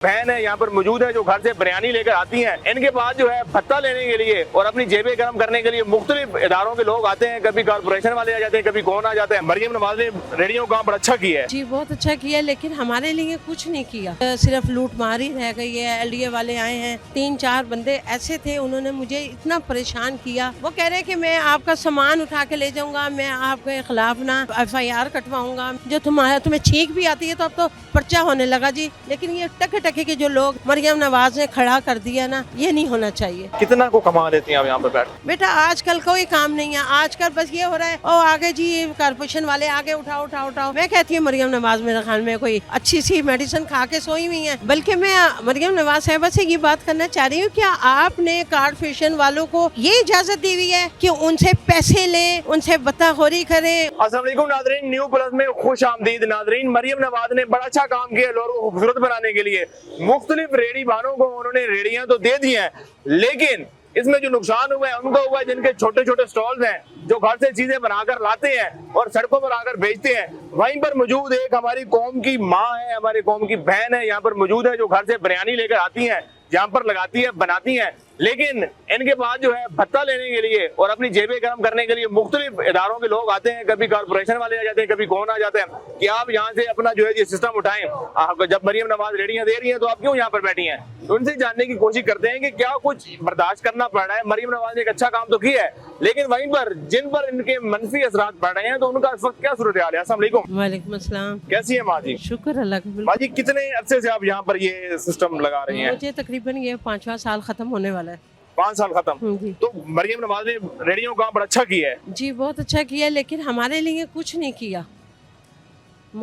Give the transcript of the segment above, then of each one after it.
बहन है यहाँ पर मौजूद है जो घर से बिरयानी लेकर आती हैं। इनके पास जो है भत्ता लेने के लिए और अपनी जेबें गर्म करने के लिए मुख्तलिफ इदारों के लोग आते हैं। कभी कारपोरेशन वाले आ जाते हैं, कभी कौन आ जाते हैं। मरियम नवाज ने रेडियो का काम बड़ा अच्छा किया है जी, बहुत अच्छा किया, लेकिन हमारे लिए कुछ नहीं किया। सिर्फ लूट मार ही रह गई है। LDA वाले आए हैं, 3-4 बंदे ऐसे थे, उन्होंने मुझे इतना परेशान किया। वो कह रहे हैं कि मैं आपका सामान उठा के ले जाऊंगा, मैं आपके खिलाफ ना FIR कटवाऊंगा। जो तुम्हें छींक भी आती है तो अब तो पर्चा होने लगा जी। लेकिन ये टके टके के जो लोग मरियम नवाज ने खड़ा कर दिया ना, ये नहीं होना चाहिए। कितना को कमा लेती हैं आप यहाँ पर बैठ? बेटा आजकल कोई काम नहीं है, आजकल बस ये हो रहा है और आगे जी कारपोरेशन वाले आगे उठाओ उठाओ उठाओ। मैं कहती हूँ मरियम नवाज मेरे ख्याल में कोई अच्छी सी मेडिसिन खा के सोई हुई है। बल्कि मैं मरियम नवाज साहिबा से ये बात करना चाह रही हूँ, क्या आपने कारपोरेशन वालों को ये इजाजत दी हुई है कि उनसे पैसे लें, उनसे बत्ताखोरी करें? अस्सलाम वालेकुम नादरीन, न्यू प्लस में खुश आमदीद नादरीन। मरियम नवाज ने बड़ा अच्छा काम किया लोगों को खूबसूरत बनाने के लिए। मुख्तलिफ रेडी बानों को उन्होंने रेडियां तो दे दी हैं, लेकिन इसमें जो नुकसान हुआ है उनको हुआ है जिनके छोटे छोटे स्टॉल्स हैं, जो घर से चीजें बनाकर लाते हैं और सड़कों पर आकर बेचते हैं। वहीं पर मौजूद एक हमारी कौम की माँ है, हमारी कौम की बहन है यहाँ पर मौजूद है जो घर से बिरयानी लेकर आती हैं, यहाँ पर लगाती है, बनाती हैं। लेकिन इनके पास जो है भत्ता लेने के लिए और अपनी जेबें गर्म करने के लिए मुख्तलिफ इदारों के लोग आते हैं। कभी कारपोरेशन वाले आ जाते हैं, कभी कौन आ जाते हैं कि आप यहाँ से अपना जो है ये सिस्टम उठाएं। आप जब मरियम नवाज रेडियां दे रही हैं तो आप क्यों यहाँ पर बैठी हैं? तो उनसे जानने की कोशिश करते हैं कि क्या कुछ बर्दाश्त करना पड़ रहा है। मरियम नवाज ने एक अच्छा काम तो किया है, लेकिन वहीं पर जिन पर इनके मनफी असरात पड़ रहे हैं तो उनका इस वक्त क्या सूरत हाल है? अस्सलाम वालेकुम। वालेकुम अस्सलाम। कैसी है माँ जी? शुक्र अल्लाह का। माँ जी कितने अरसे से आप यहाँ पर ये सिस्टम लगा रही हैं? मुझे तकरीबन ये 5वां साल खत्म होने वाला है। 5 साल खत्म। जी तो मरियम नवाज ने रेडियो का काम बड़ा अच्छा किया है जी, बहुत अच्छा किया, लेकिन हमारे लिए कुछ नहीं किया।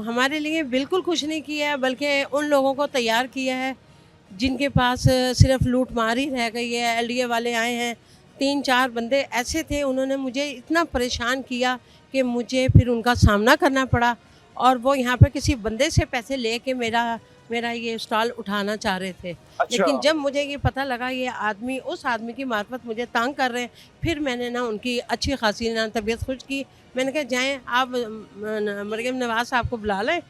हमारे लिए बिल्कुल कुछ नहीं किया है, बल्कि उन लोगों को तैयार किया है जिनके पास सिर्फ लूट मार ही रह गई है। LDA वाले आए हैं, 3-4 बंदे ऐसे थे, उन्होंने मुझे इतना परेशान किया कि मुझे फिर उनका सामना करना पड़ा। और वो यहाँ पर किसी बंदे से पैसे लेके मेरा ये स्टॉल उठाना चाह रहे थे। अच्छा। लेकिन जब मुझे ये पता लगा ये आदमी उस आदमी की मार्फत मुझे तंग कर रहे हैं, फिर मैंने ना उनकी अच्छी खासी ना तबीयत खुश की। मैंने कहा जाएं आप मरियम नवाज साहब को बुला लें,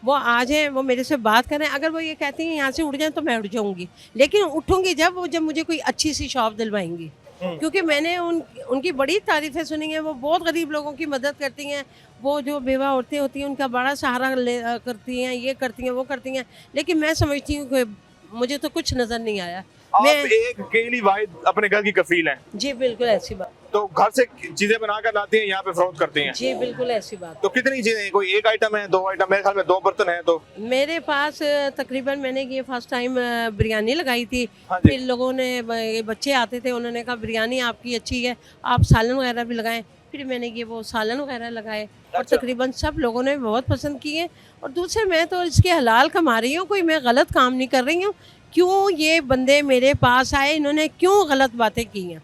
वो आ जाएं, वो मेरे से बात करें। अगर वो ये कहती हैं यहाँ से उठ जाएं तो मैं उठ जाऊँगी, लेकिन उठूँगी जब मुझे कोई अच्छी सी शॉप दिलवाएंगी। क्योंकि मैंने उनकी बड़ी तारीफ़ें सुनी हैं। वो बहुत गरीब लोगों की मदद करती हैं, वो जो बेवा औरतें होती हैं उनका बड़ा सहारा करती हैं, ये करती हैं, वो करती हैं। लेकिन मैं समझती हूँ कि मुझे तो कुछ नज़र नहीं आया। आप मैं एक अकेली वाहिद अपने घर की कफील हैं, जी बिल्कुल ऐसी बात। तो घर से चीजें बनाकर लाती हैं, यहाँ पे फरोख्त करती हैं। जी बिल्कुल ऐसी बात। तो कितनी चीजें? कोई एक आइटम है, 2 आइटम? मेरे ख्याल में 2 बर्तन हैं। तो मेरे पास तकरीबन मैंने ये फर्स्ट टाइम बिरयानी लगाई थी। हाँ जी। फिर लोगों ने ये बच्चे आते थे, उन्होंने कहा बिरयानी आपकी अच्छी है, आप सालन वगैरह भी लगाएं। फिर मैंने ये वो सालन वगैरह लगाए और अच्छा। तकरीबन सब लोगों ने बहुत पसंद किए। और दूसरे मैं तो इसके हलाल कमा रही हूँ, कोई मैं गलत काम नहीं कर रही हूँ। क्यों ये बंदे मेरे पास आए, इन्होंने क्यों गलत बातें की हैं?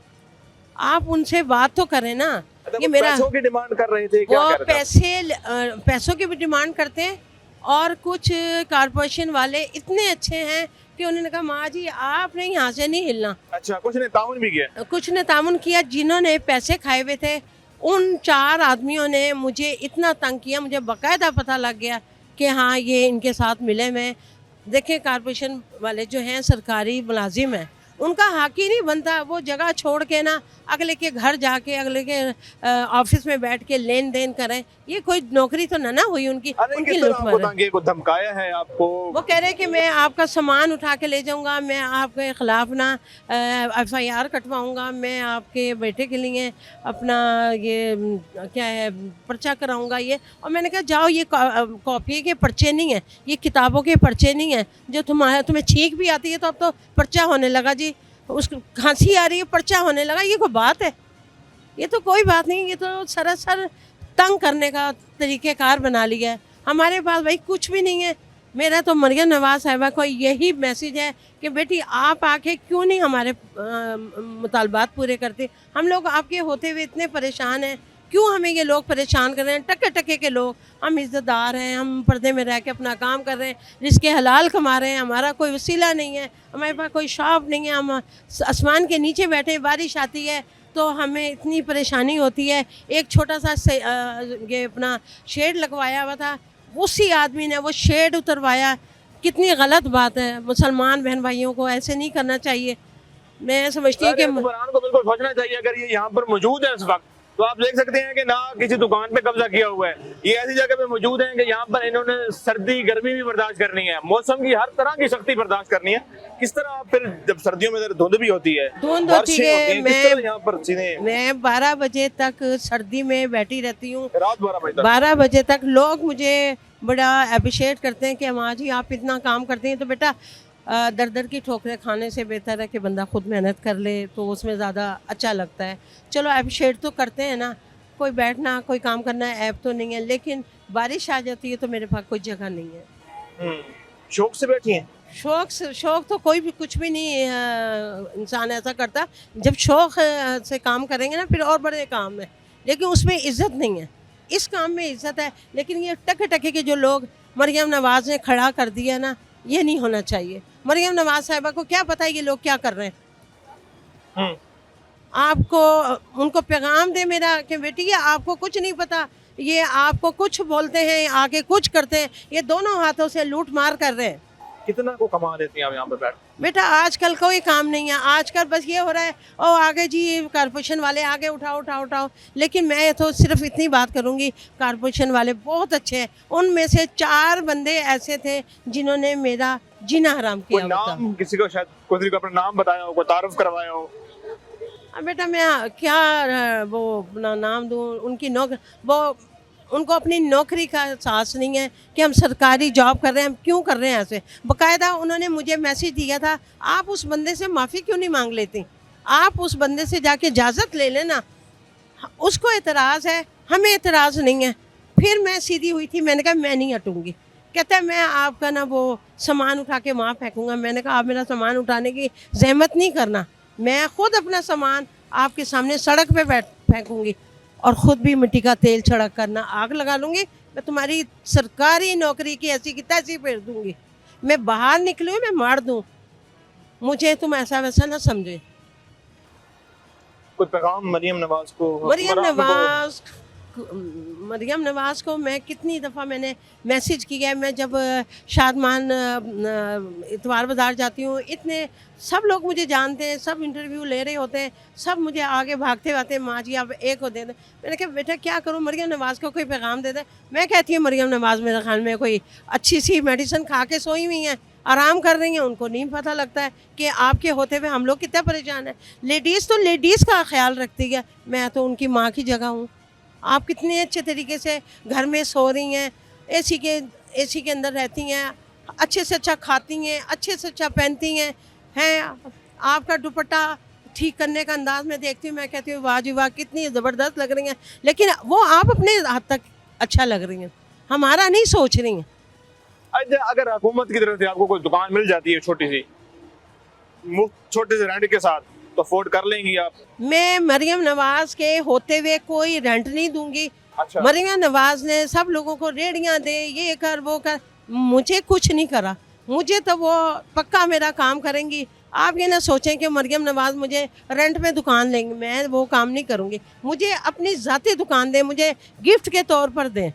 आप उनसे बात तो करें ना। ये मेरा पैसों की डिमांड कर रहे थे, क्या वो कह रहे थे? पैसों की भी डिमांड करते हैं। और कुछ कारपोरेशन वाले इतने अच्छे हैं कि उन्होंने कहा माँ जी आपने यहाँ से नहीं हिलना। अच्छा, कुछ ने ताउन भी किया? कुछ ने तामुन किया। जिन्होंने पैसे खाए हुए थे उन 4 आदमियों ने मुझे इतना तंग किया, मुझे बाकायदा पता लग गया कि हाँ ये इनके साथ मिले। मैं देखें कारपोरेशन वाले जो हैं सरकारी मुलाजिम हैं, उनका हक ही नहीं बनता वो जगह छोड़ के ना अगले के घर जाके अगले के ऑफिस में बैठ के लेन देन करें। ये कोई नौकरी तो ना हुई उनकी। उनकी लूटमार को धमकाया है आपको? वो कह रहे हैं कि मैं आपका सामान उठा के ले जाऊंगा, मैं आपके खिलाफ ना FIR कटवाऊंगा, मैं आपके बेटे के लिए अपना ये क्या है पर्चा कराऊंगा ये। और मैंने कहा जाओ, ये कॉपी के पर्चे नहीं है, ये किताबों के पर्चे नहीं है। जो तुम्हें छींक भी आती है तो अब तो पर्चा होने लगा जी, उसको खांसी आ रही है पर्चा होने लगा। ये कोई बात है? ये तो कोई बात नहीं, ये तो सरासर तंग करने का तरीक़ेकार बना लिया है। हमारे पास भाई कुछ भी नहीं है। मेरा तो मरियम नवाज साहिबा को यही मैसेज है कि बेटी आप आके क्यों नहीं हमारे मुतालबात पूरे करते? हम लोग आपके होते हुए इतने परेशान हैं, क्यों हमें ये लोग परेशान कर रहे हैं? टके टके के लोग, हम इज़्ज़तदार हैं, हम पर्दे में रह के अपना काम कर रहे हैं, रिज़्क़े हलाल कमा रहे हैं, हमारा कोई वसीला नहीं है, हमारे पास कोई शॉप नहीं है, हम आसमान के नीचे बैठे, बारिश आती है तो हमें इतनी परेशानी होती है। एक छोटा सा ये अपना शेड लगवाया हुआ था, उसी आदमी ने वो शेड उतरवाया कितनी गलत बात है। मुसलमान बहन भाइयों को ऐसे नहीं करना चाहिए। मैं समझती हूँ कि हुक्मरान को बिल्कुल सोचना चाहिए। अगर ये यहाँ पर मौजूद है इस वक्त, तो आप देख सकते हैं कि ना किसी दुकान पे कब्जा किया हुआ है, ये ऐसी जगह पे मौजूद हैं कि यहाँ पर इन्होंने सर्दी गर्मी भी बर्दाश्त करनी है, मौसम की हर तरह की सख्ती बर्दाश्त करनी है। किस तरह आप फिर जब सर्दियों में धुंध भी होती है, धुंध होती है, मैं 12 बजे तक सर्दी में बैठी रहती हूँ, रात 12 बजे तक। 12 बजे तक लोग मुझे बड़ा अप्रिशिएट करते हैं कि माँ जी आप इतना काम करती हैं। तो बेटा दर दर की ठोकरें खाने से बेहतर है कि बंदा खुद मेहनत कर ले, तो उसमें ज़्यादा अच्छा लगता है। चलो अप्रिशिएट तो करते हैं ना, कोई बैठना कोई काम करना ऐप तो नहीं है, लेकिन बारिश आ जाती है तो मेरे पास कोई जगह नहीं है। शौक से बैठी हैं? शौक तो कोई भी कुछ भी नहीं इंसान ऐसा करता। जब शौक से काम करेंगे ना फिर और बड़े काम है, लेकिन उसमें इज्जत नहीं है। इस काम में इज्जत है, लेकिन ये टके टके के जो लोग मरियम नवाज़ ने खड़ा कर दिया ना, ये नहीं होना चाहिए। मरियम नवाज साहिबा को क्या पता है ये लोग क्या कर रहे हैं। आपको उनको पैगाम दे मेरा कि बेटी ये आपको कुछ नहीं पता, ये आपको कुछ बोलते हैं आगे कुछ करते हैं, ये दोनों हाथों से लूट मार कर रहे हैं। कितना को कमा देती हैं आप यहाँ पर बैठ? बेटा आजकल कोई काम नहीं है, आजकल बस ये हो रहा है ओ आगे जी कारपोरेशन वाले आगे उठाओ। लेकिन मैं तो सिर्फ इतनी बात करूँगी, कारपोरेशन वाले बहुत अच्छे हैं। उनमें से 4 बंदे ऐसे थे जिन्होंने मेरा जीना हराम किया। नाम किसी को शायद किसी को अपना नाम बताया हो, तारुफ करवाया हो? बेटा मैं क्या वो अपना नाम दूँ, उनको अपनी नौकरी का एहसास नहीं है कि हम सरकारी जॉब कर रहे हैं, हम क्यों कर रहे हैं ऐसे। बाकायदा उन्होंने मुझे मैसेज दिया था, आप उस बंदे से माफ़ी क्यों नहीं मांग लेती, आप उस बंदे से जाके इजाज़त ले लेना। उसको एतराज़ है, हमें एतराज़ नहीं है। फिर मैं सीधी हुई थी, मैंने कहा मैं नहीं हटूँगी। कहता है मैं आपका ना वो सामान उठा के वहाँ फेंकूँगा। मैंने कहा आप मेरा सामान उठाने की ज़हमत नहीं करना, मैं ख़ुद अपना सामान आपके सामने सड़क पे फेंकूँगी और ख़ुद भी मिट्टी का तेल छिड़क करना आग लगा लूँगी। मैं तुम्हारी सरकारी नौकरी की ऐसी की तैसी फेर दूँगी। मैं बाहर निकलूँ मैं मार दूँ, मुझे तुम ऐसा वैसा ना समझे। कोई पैगाम मरियम नवाज को? मरियम नवाज़ को मैं कितनी दफ़ा मैंने मैसेज किया है। मैं जब शादमान इतवार बाज़ार जाती हूँ, इतने सब लोग मुझे जानते हैं, सब इंटरव्यू ले रहे होते हैं, सब मुझे आगे भागते भागते माँ जी आप एक को दे दें। मैंने कहा बेटा क्या करूँ, मरियम नवाज़ को कोई पैगाम दे दे। मैं कहती हूँ मरियम नवाज़ मेरे ख्याल में कोई अच्छी सी मेडिसिन खा के सोई हुई हैं, आराम कर रही हैं, उनको नहीं पता लगता है कि आपके होते हुए हम लोग कितना परेशान हैं। लेडीज़ तो लेडीज़ का ख्याल रखती है, मैं तो उनकी माँ की जगह हूँ। आप कितने अच्छे तरीके से घर में सो रही हैं, एसी के अंदर रहती हैं, अच्छे से अच्छा खाती हैं, अच्छे से अच्छा पहनती हैं। आपका दुपट्टा ठीक करने का अंदाज मैं देखती हूँ, मैं कहती हूँ वाह जी वाह कितनी ज़बरदस्त लग रही हैं। लेकिन वो आप अपने हद तक अच्छा लग रही हैं, हमारा नहीं सोच रही हैं। अगर हुकूमत की तरफ से आपको कोई दुकान मिल जाती है छोटी सी, छोटे से रेंट के साथ, तो अफोर्ड कर लेंगी आप? मैं मरियम नवाज के होते हुए कोई रेंट नहीं दूंगी। अच्छा। मरियम नवाज ने सब लोगों को रेडियां दे, ये कर वो कर, मुझे कुछ नहीं करा। मुझे तो वो पक्का मेरा काम करेंगी। आप ये ना सोचें कि मरियम नवाज मुझे रेंट में दुकान लेंगे, मैं वो काम नहीं करूँगी। मुझे अपनी ज़ाती दुकान दें, मुझे गिफ्ट के तौर पर दें।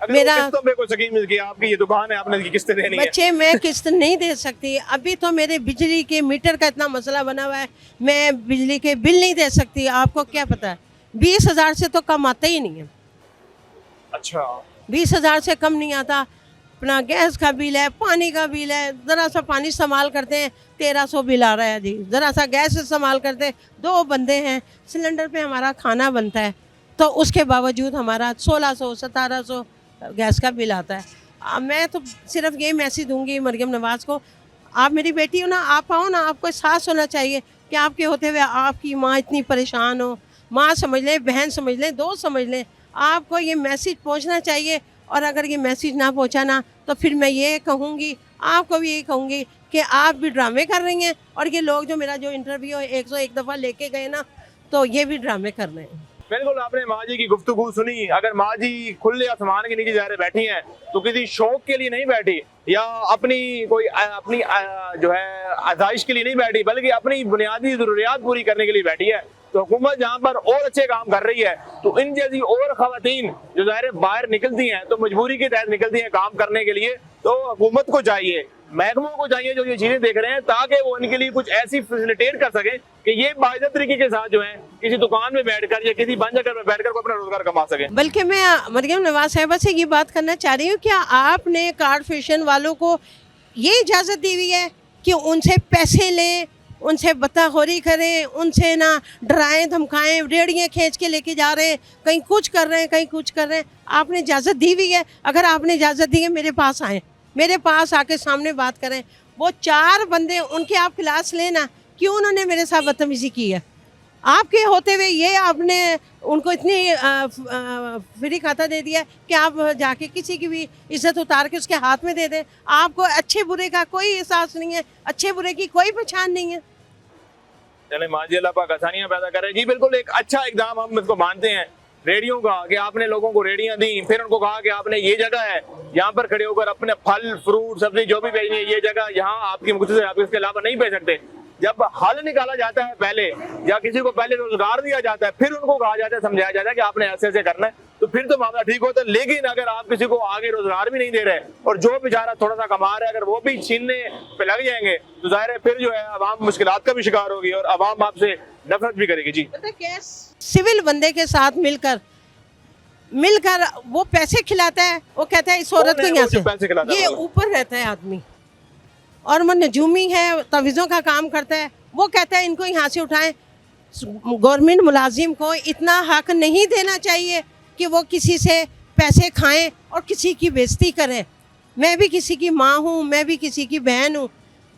मेरा आपकी ये दुकान है, आपने किस्त देनी है? बच्चे मैं किस्त नहीं दे सकती। अभी तो मेरे बिजली के मीटर का इतना मसला बना हुआ है, मैं बिजली के बिल नहीं दे सकती। आपको क्या पता है 20,000 से तो कम आता ही नहीं है। अच्छा, 20,000 से कम नहीं आता। अपना गैस का बिल है, पानी का बिल है, ज़रा सा पानी इस्तेमाल करते हैं 1300 बिल आ रहा है जी। ज़रा सा गैस इस्तेमाल करते, 2 बंदे हैं, सिलेंडर पे हमारा खाना बनता है, तो उसके बावजूद हमारा 1600 1700 गैस का बिल आता है। मैं तो सिर्फ ये मैसेज दूंगी मरियम नवाज़ को, आप मेरी बेटी हो ना, आप आओ ना, आपको एहसास होना चाहिए कि आपके होते हुए आपकी माँ इतनी परेशान हो। माँ समझ लें, बहन समझ लें, दोस्त समझ लें, आपको ये मैसेज पहुंचना चाहिए। और अगर ये मैसेज ना पहुंचा ना, तो फिर मैं ये कहूँगी, आपको भी यही कहूँगी कि आप भी ड्रामे कर रही हैं, और ये लोग जो मेरा जो इंटरव्यू 101 दफ़ा लेके गए ना, तो ये भी ड्रामे कर रहे हैं। बिल्कुल, आपने माँ जी की गुफ्तगू सुनी। अगर माँ जी खुले आसमान के नीचे जा रहे बैठी हैं, तो किसी शौक के लिए नहीं बैठी, या अपनी जो है आज़ाइश के लिए नहीं बैठी, बल्कि अपनी बुनियादी ज़रूरियात पूरी करने के लिए बैठी है। तो हुकूमत जहाँ पर और अच्छे काम कर रही है तो इन जैसी और खवातीन जो ज़ाहिर बाहर निकलती हैं तो मजबूरी के तहत निकलती हैं काम करने के लिए, तो हुकूमत को चाहिए, महकमों को चाहिए जो ये चीजें देख रहे हैं, ताकि वो इनके लिए कुछ ऐसी फैसिलिटेट कर सके कि ये बाइज्जत तरीके के साथ जो है किसी दुकान में बैठकर या किसी बंद जगह में बैठकर को अपना रोजगार कमा सके। बल्कि मैं मरियम नवाज साहिबा से ये बात करना चाह रही हूँ, क्या आपने कार्ड फैशन वालों को ये इजाज़त दी हुई है कि उनसे पैसे लें, उनसे बत्ताखोरी करें, उनसे ना डराएं धमकाएं, रेड़ियाँ खींच के लेके जा रहे हैं, कहीं कुछ कर रहे हैं, कहीं कुछ कर रहे हैं? आपने इजाज़त दी हुई है? अगर आपने इजाज़त दी है मेरे पास आएँ, मेरे पास आके सामने बात करें। वो 4 बंदे उनके आप क्लास लेना, क्यों उन्होंने मेरे साथ बदतमीजी की है? आपके होते हुए ये आपने उनको इतनी फ्री खाता दे दिया कि आप जाके किसी की भी इज्जत उतार के उसके हाथ में दे दें। आपको अच्छे बुरे का कोई एहसास नहीं है, अच्छे बुरे की कोई पहचान नहीं है। चले माजी अल्लाह पाक आसानियां पैदा करे। जी बिल्कुल, एक अच्छा इकदाम हम इसको मानते हैं रेडियो का, कि आपने लोगों को रेडियां दी, फिर उनको कहा कि आपने ये जगह है यहाँ पर खड़े होकर अपने फल फ्रूट सब्जी जो भी बेचनी है, ये जगह यहाँ आपकी मुख्तसर, आप इसके अलावा नहीं बेच सकते। जब हल निकाला जाता है पहले, या किसी को पहले रोजगार दिया जाता है, फिर उनको कहा जाता है, समझाया जाता है कि आपने ऐसे ऐसे करना है, तो फिर तो मामला ठीक होता है। लेकिन अगर आप किसी को आगे रोजगार भी नहीं दे रहे और जो बेचारा थोड़ा सा कमा रहा है अगर वो भी छीनने पे लग जाएंगे तो जाहिर है फिर जो है आवाम मुश्किलात का भी शिकार होगी और आवाम आपसे नफरत भी करेगी। जी पता क्या, सिविल बंदे के साथ मिलकर वो पैसे खिलाता है, वो कहता है इस औरत को यहाँ से, ये ऊपर रहता है आदमी और वो नजूमी है, तवीज़ों का काम करता है, वो कहता है इनको यहाँ से उठाएं। गवर्नमेंट मुलाजिम को इतना हक नहीं देना चाहिए कि वो किसी से पैसे खाएं और किसी की बेइज्जती करें। मैं भी किसी की माँ हूँ, मैं भी किसी की बहन हूँ,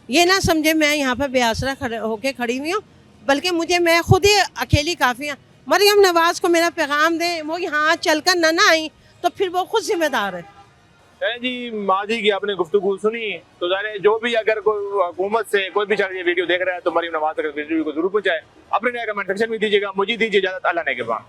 ये ना समझे मैं यहाँ पर बेआसरा होके खड़ी हुई हूँ, बल्कि मैं खुद ही अकेली काफ़ी हूँ। मरियम नवाज को मेरा पैगाम दें, वो यहाँ चलकर ना आई तो फिर वो खुद जिम्मेदार है। जी माजी की आपने गुफ्तगू सुनी, तो जाने जो भी अगर कोई हुकूमत से कोई भी ये वीडियो देख रहा है तो मरियम नवाज तक वीडियो को जरूर पहुंचाए, अपने नया कमेंट सेक्शन में दीजिएगा। मुझे दीजिए इजाजत, अल्लाह ने के बाद।